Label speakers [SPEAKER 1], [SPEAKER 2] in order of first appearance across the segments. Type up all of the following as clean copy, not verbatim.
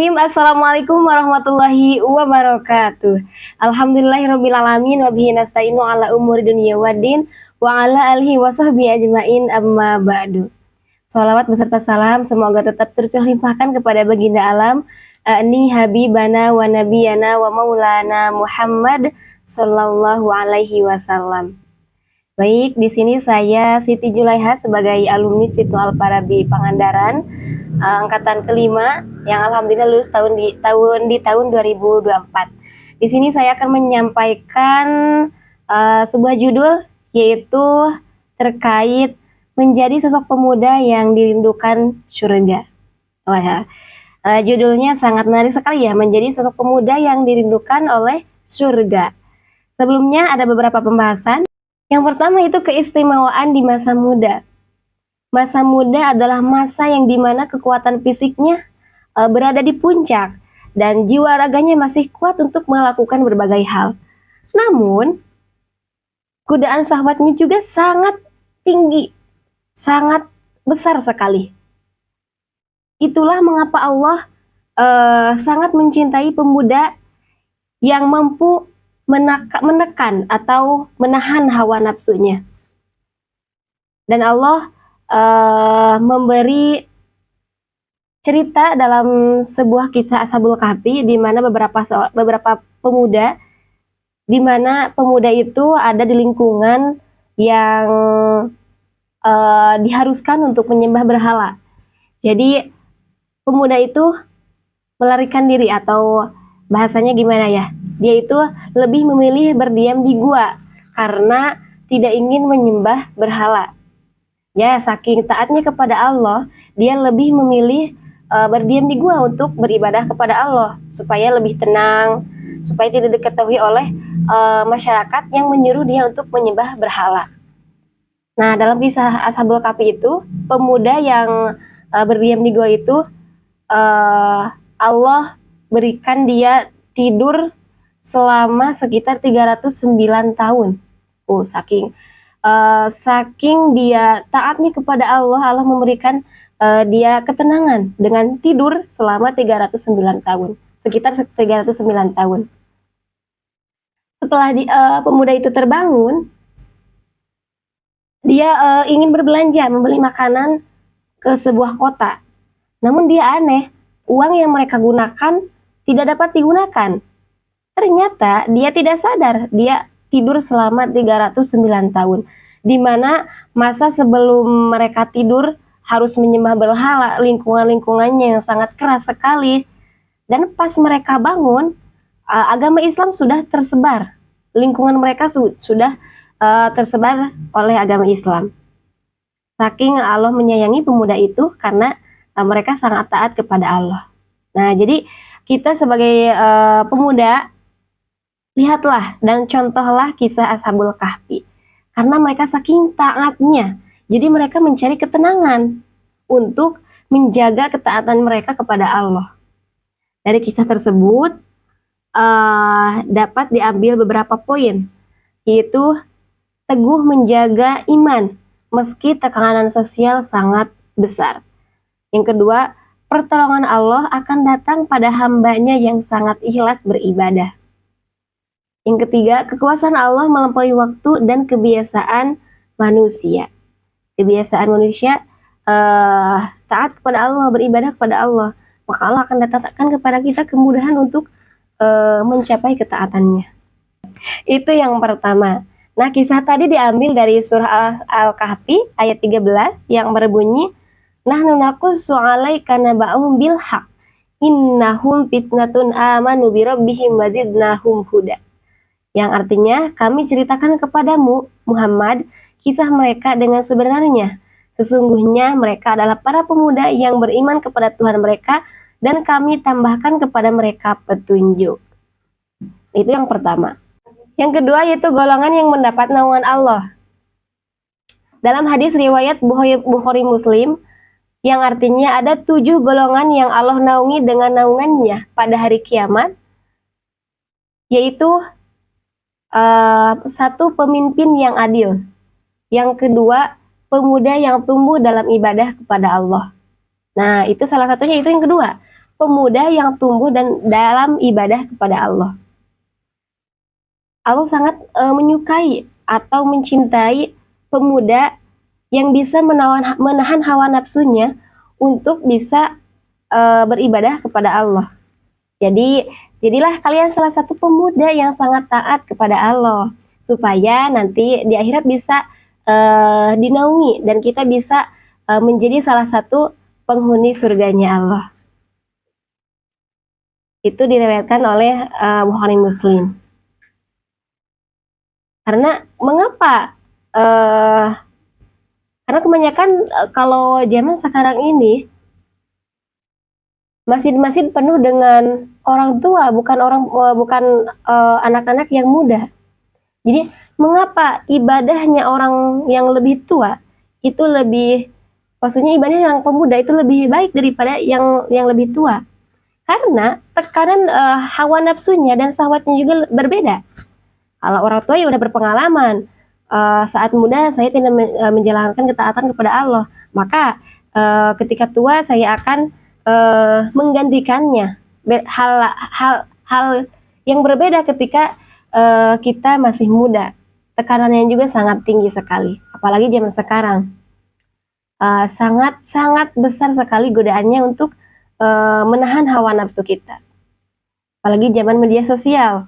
[SPEAKER 1] Bismillahirrahmanirrahim. Assalamualaikum warahmatullahi wabarakatuh. Alhamdulillahirrabbilalamin. Wabihi nasta'inu ala umuri dunia waddin. Wa ala alihi wa sahbihi ajma'in amma ba'du. Salawat beserta salam semoga tetap tercurah limpahkan kepada baginda alam, ni habibana wa nabiyana wa maulana Muhammad sallallahu alaihi wasallam. Baik, di sini saya Siti Julaiha sebagai alumni Situ Al-Farabi Pangandaran, angkatan kelima yang alhamdulillah lulus tahun 2024. Di sini saya akan menyampaikan sebuah judul, yaitu terkait menjadi sosok pemuda yang dirindukan surga. Wah ya, judulnya sangat menarik sekali ya, menjadi sosok pemuda yang dirindukan oleh surga. Sebelumnya ada beberapa pembahasan. Yang pertama itu keistimewaan di masa muda. Masa muda adalah masa yang dimana kekuatan fisiknya berada di puncak dan jiwa raganya masih kuat untuk melakukan berbagai hal. Namun, godaan syahwatnya juga sangat tinggi, sangat besar sekali. Itulah mengapa Allah sangat mencintai pemuda yang mampu menekan atau menahan hawa nafsunya. Dan Allah memberi cerita dalam sebuah kisah Ashabul Kahfi di mana beberapa pemuda, di mana pemuda itu ada di lingkungan yang diharuskan untuk menyembah berhala. Jadi pemuda itu melarikan diri, atau bahasanya gimana ya? Dia itu lebih memilih berdiam di gua karena tidak ingin menyembah berhala. Ya, saking taatnya kepada Allah, dia lebih memilih berdiam di gua untuk beribadah kepada Allah supaya lebih tenang, supaya tidak diketahui oleh masyarakat yang menyuruh dia untuk menyembah berhala. Nah, dalam kisah Ashabul Kahfi itu, pemuda yang berdiam di gua itu Allah berikan dia tidur selama sekitar 309 tahun. Saking dia taatnya kepada Allah, Allah memberikan dia ketenangan dengan tidur selama 309 tahun. Sekitar 309 tahun. Setelah pemuda itu terbangun, dia ingin berbelanja, membeli makanan ke sebuah kota. Namun dia aneh, uang yang mereka gunakan tidak dapat digunakan. Ternyata dia tidak sadar, dia tidur selama 309 tahun. Di mana masa sebelum mereka tidur harus menyembah berhala, lingkungannya yang sangat keras sekali. Dan pas mereka bangun, agama Islam sudah tersebar. Lingkungan mereka sudah tersebar oleh agama Islam. Saking Allah menyayangi pemuda itu karena mereka sangat taat kepada Allah. Nah, jadi kita sebagai pemuda, lihatlah dan contohlah kisah Ashabul Kahfi. Karena mereka saking taatnya, jadi mereka mencari ketenangan untuk menjaga ketaatan mereka kepada Allah. Dari kisah tersebut dapat diambil beberapa poin, yaitu teguh menjaga iman meski tekanan sosial sangat besar. Yang kedua, pertolongan Allah akan datang pada hambanya yang sangat ikhlas beribadah. Yang ketiga, kekuasaan Allah melampaui waktu dan kebiasaan manusia. Kebiasaan manusia taat kepada Allah, beribadah kepada Allah, maka Allah akan datangkan kepada kita kemudahan untuk mencapai ketaatannya. Itu yang pertama. Nah, kisah tadi diambil dari surah Al-Kahfi ayat 13 yang berbunyi, nahnu naqussu 'alaika naba'ahum bil haqq innahum fitnatun amanu bi rabbihim wazidnahum huda. Yang artinya, kami ceritakan kepadamu Muhammad kisah mereka dengan sebenarnya. Sesungguhnya mereka adalah para pemuda yang beriman kepada Tuhan mereka dan kami tambahkan kepada mereka petunjuk. Itu yang pertama. Yang kedua yaitu golongan yang mendapat naungan Allah. Dalam hadis riwayat Bukhari Muslim, yang artinya ada 7 golongan yang Allah naungi dengan naungannya pada hari kiamat, yaitu satu, pemimpin yang adil. Yang kedua, pemuda yang tumbuh dalam ibadah kepada Allah. Nah, itu salah satunya, itu yang kedua. pemuda yang tumbuh dan dalam ibadah kepada Allah. Allah sangat menyukai atau mencintai pemuda yang bisa menahan hawa nafsunya untuk bisa beribadah kepada Allah. Jadi, jadilah kalian salah satu pemuda yang sangat taat kepada Allah, supaya nanti di akhirat bisa dinaungi dan kita bisa menjadi salah satu penghuni surganya Allah. Itu diriwayatkan oleh Bukhari Muslim. Karena mengapa? Karena kebanyakan kalau zaman sekarang ini masjid-masjid penuh dengan orang tua, bukan anak-anak yang muda. Jadi mengapa ibadahnya orang yang lebih tua itu lebih, maksudnya ibadah yang pemuda itu lebih baik daripada yang lebih tua? Karena tekanan hawa nafsunya dan syahwatnya juga berbeda. Kalau orang tua ya udah berpengalaman, saat muda saya tidak menjalankan ketaatan kepada Allah, maka ketika tua saya akan menggantikannya. Hal yang berbeda ketika kita masih muda, tekanannya juga sangat tinggi sekali, apalagi zaman sekarang. Sangat besar sekali godaannya untuk menahan hawa nafsu kita. Apalagi zaman media sosial,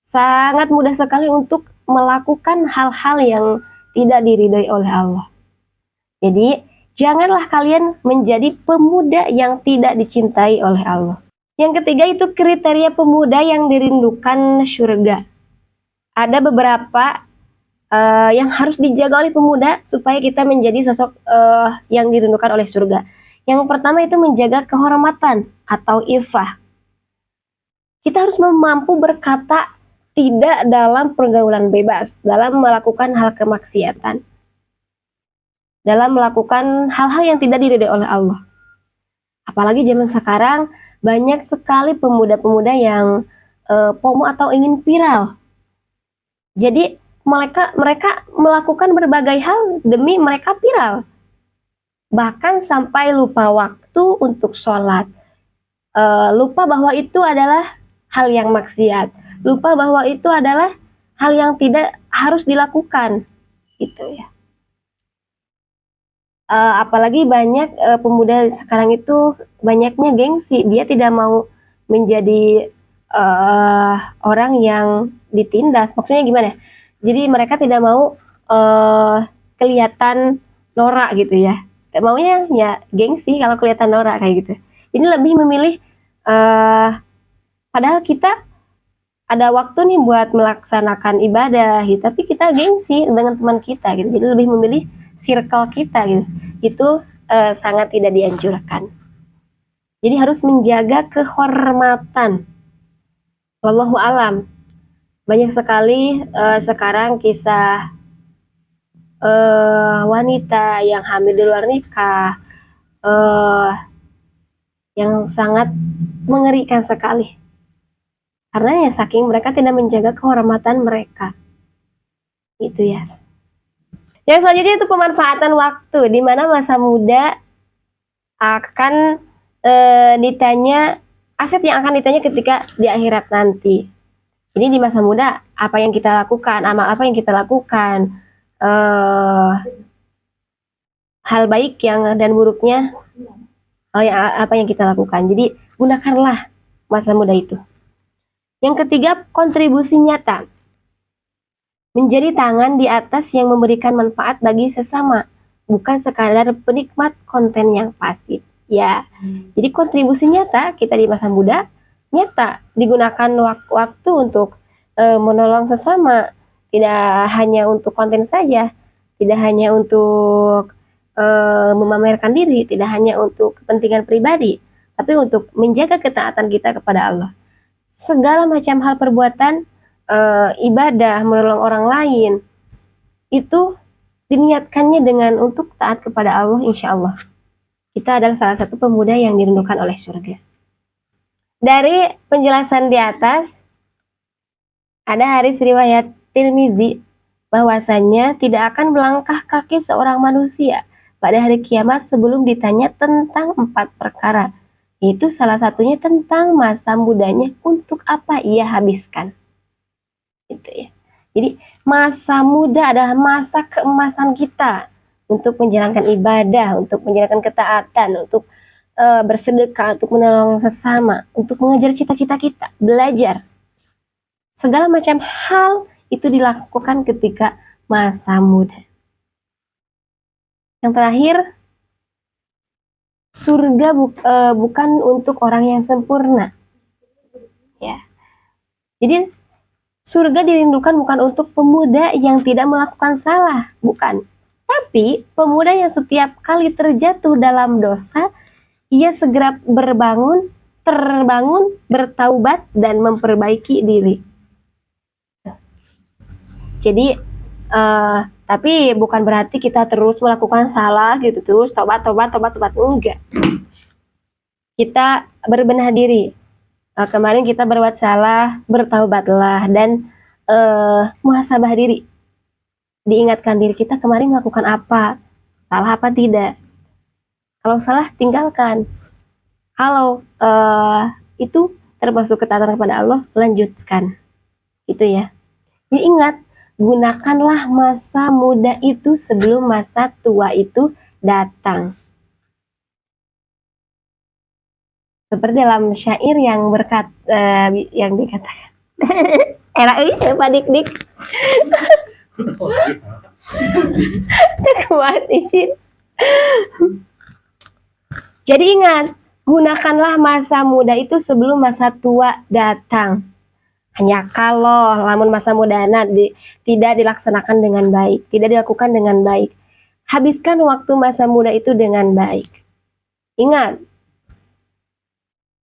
[SPEAKER 1] sangat mudah sekali untuk melakukan hal-hal yang tidak diridhoi oleh Allah. Jadi, janganlah kalian menjadi pemuda yang tidak dicintai oleh Allah. Yang ketiga itu kriteria pemuda yang dirindukan surga. Ada beberapa yang harus dijaga oleh pemuda supaya kita menjadi sosok yang dirindukan oleh surga. Yang pertama itu menjaga kehormatan atau iffah. Kita harus mampu berkata tidak dalam pergaulan bebas, dalam melakukan hal kemaksiatan, dalam melakukan hal-hal yang tidak diridhoi oleh Allah. Apalagi zaman sekarang banyak sekali pemuda-pemuda yang FOMO atau ingin viral. Jadi mereka melakukan berbagai hal demi mereka viral. Bahkan sampai lupa waktu untuk sholat. Lupa bahwa itu adalah hal yang maksiat. Lupa bahwa itu adalah hal yang tidak harus dilakukan. Gitu ya. Apalagi banyak pemuda sekarang itu banyaknya gengsi. Dia tidak mau menjadi orang yang ditindas. Maksudnya gimana? Jadi mereka tidak mau kelihatan norak gitu ya. Maunya ya gengsi kalau kelihatan norak kayak gitu. Ini lebih memilih padahal kita ada waktu nih buat melaksanakan ibadah gitu, tapi kita gengsi dengan teman kita gitu. Jadi lebih memilih circle kita gitu. Itu sangat tidak dianjurkan. Jadi harus menjaga kehormatan. Wallahu alam. Banyak sekali sekarang kisah wanita yang hamil di luar nikah yang sangat mengerikan sekali. Karena ya saking mereka tidak menjaga kehormatan mereka. Gitu ya. Yang selanjutnya itu pemanfaatan waktu, di mana masa muda akan ditanya, aset yang akan ditanya ketika di akhirat nanti. Jadi di masa muda apa yang kita lakukan, amal apa yang kita lakukan, hal baik yang dan buruknya, apa yang kita lakukan. Jadi gunakanlah masa muda itu. Yang ketiga, kontribusi nyata. Menjadi tangan di atas yang memberikan manfaat bagi sesama, bukan sekadar penikmat konten yang pasif. Ya, jadi kontribusi nyata kita di masa muda nyata digunakan waktu untuk menolong sesama, tidak hanya untuk konten saja, tidak hanya untuk memamerkan diri, tidak hanya untuk kepentingan pribadi, tapi untuk menjaga ketaatan kita kepada Allah. Segala macam hal perbuatan ibadah, menolong orang lain itu diniatkannya dengan untuk taat kepada Allah, insya Allah kita adalah salah satu pemuda yang dirindukan oleh surga. Dari penjelasan di atas, ada hadis riwayat Tirmizi bahwasanya tidak akan melangkah kaki seorang manusia pada hari kiamat sebelum ditanya tentang 4 perkara, Itu salah satunya tentang masa mudanya untuk apa ia habiskan. Gitu ya. Jadi masa muda adalah masa keemasan kita untuk menjalankan ibadah, untuk menjalankan ketaatan, untuk bersedekah, untuk menolong sesama, untuk mengejar cita-cita kita, belajar. Segala macam hal itu dilakukan ketika masa muda. Yang terakhir, surga bukan untuk orang yang sempurna. Ya. Jadi surga dirindukan bukan untuk pemuda yang tidak melakukan salah, bukan. Tapi pemuda yang setiap kali terjatuh dalam dosa, ia segera terbangun, bertaubat dan memperbaiki diri. Jadi tapi bukan berarti kita terus melakukan salah gitu, terus tobat enggak. Kita berbenah diri. Kemarin kita berbuat salah, bertaubatlah dan muhasabah diri. Diingatkan diri kita kemarin melakukan apa, salah apa tidak. Kalau salah tinggalkan. Kalau itu termasuk ketaatan kepada Allah, lanjutkan. Itu ya. Jadi ingat, gunakanlah masa muda itu sebelum masa tua itu datang. Seperti dalam syair yang yang dikatakan. Era ini padik-dik. Kuat isin. Jadi ingat, gunakanlah masa muda itu sebelum masa tua datang. Hanya kalau lamun masa muda tidak dilaksanakan dengan baik, tidak dilakukan dengan baik, habiskan waktu masa muda itu dengan baik. Ingat,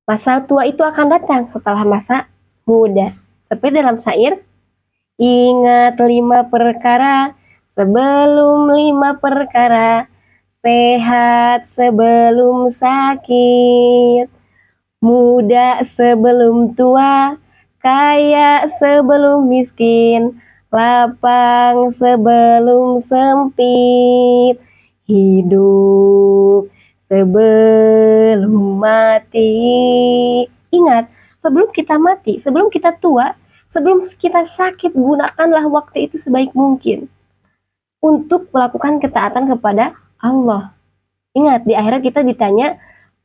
[SPEAKER 1] masa tua itu akan datang setelah masa muda. Seperti dalam syair, ingat 5 perkara sebelum 5 perkara, sehat sebelum sakit, muda sebelum tua, kaya sebelum miskin, lapang sebelum sempit, hidup sebelum mati. Ingat, sebelum kita mati, sebelum kita tua, sebelum kita sakit, gunakanlah waktu itu sebaik mungkin untuk melakukan ketaatan kepada Allah. Ingat, di akhirat kita ditanya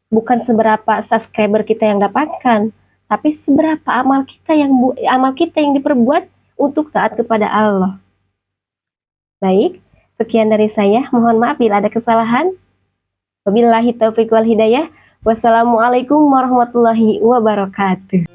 [SPEAKER 1] bukan seberapa subscriber kita yang dapatkan, tapi seberapa amal kita yang diperbuat untuk taat kepada Allah. Baik, sekian dari saya. Mohon maaf bila ada kesalahan. Wabillahi taufiq wal hidayah. Wassalamualaikum warahmatullahi wabarakatuh.